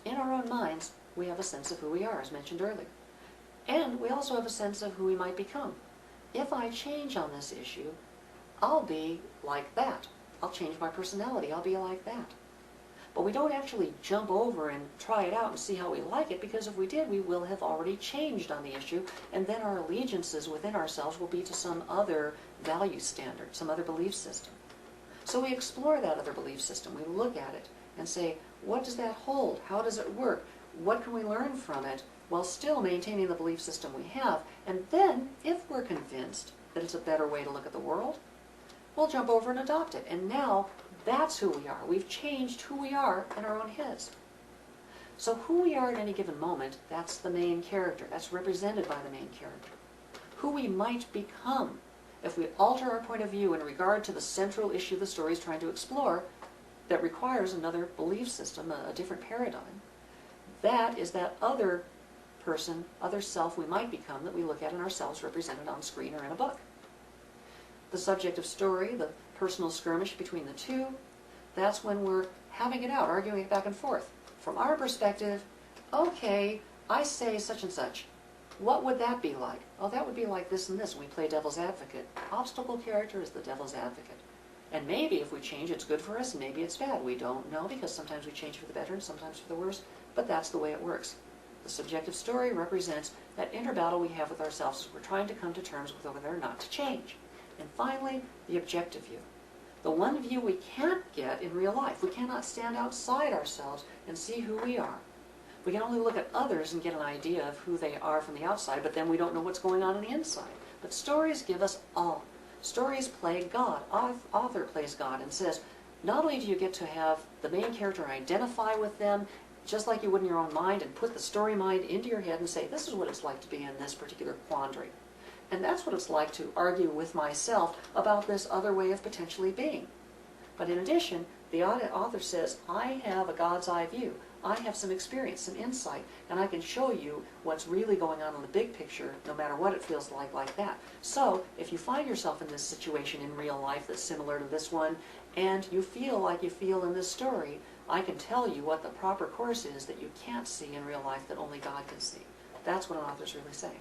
in our own minds, we have a sense of who we are, as mentioned earlier. And we also have a sense of who we might become. If I change on this issue, I'll be like that. I'll change my personality. I'll be like that. But we don't actually jump over and try it out and see how we like it, because if we did, we will have already changed on the issue, and then our allegiances within ourselves will be to some other value standard, some other belief system. So we explore that other belief system. We look at it and say, what does that hold? How does it work? What can we learn from it while still maintaining the belief system we have? And then, if we're convinced that it's a better way to look at the world, we'll jump over and adopt it. And now, that's who we are. We've changed who we are in our own heads. So who we are at any given moment, that's the main character. That's represented by the main character. Who we might become if we alter our point of view in regard to the central issue the story is trying to explore, that requires another belief system, a different paradigm. That is that other person, other self we might become that we look at in ourselves represented on screen or in a book. The subject of story, the personal skirmish between the two, that's when we're having it out, arguing it back and forth. From our perspective, okay, I say such and such. What would that be like? Oh, that would be like this and this. And we play devil's advocate. Obstacle character is the devil's advocate. And maybe if we change, it's good for us, and maybe it's bad. We don't know, because sometimes we change for the better and sometimes for the worse, but that's the way it works. The subjective story represents that inner battle we have with ourselves as we're trying to come to terms with whether or not to change. And finally, the objective view. The one view we can't get in real life. We cannot stand outside ourselves and see who we are. We can only look at others and get an idea of who they are from the outside, but then we don't know what's going on the inside. But stories give us all. Stories play God. Author plays God and says, not only do you get to have the main character identify with them, just like you would in your own mind, and put the story mind into your head and say, this is what it's like to be in this particular quandary. And that's what it's like to argue with myself about this other way of potentially being. But in addition, the author says, I have a God's eye view. I have some experience, some insight, and I can show you what's really going on in the big picture, no matter what it feels like that. So, if you find yourself in this situation in real life that's similar to this one, and you feel like you feel in this story, I can tell you what the proper course is that you can't see in real life that only God can see. That's what an author's really saying.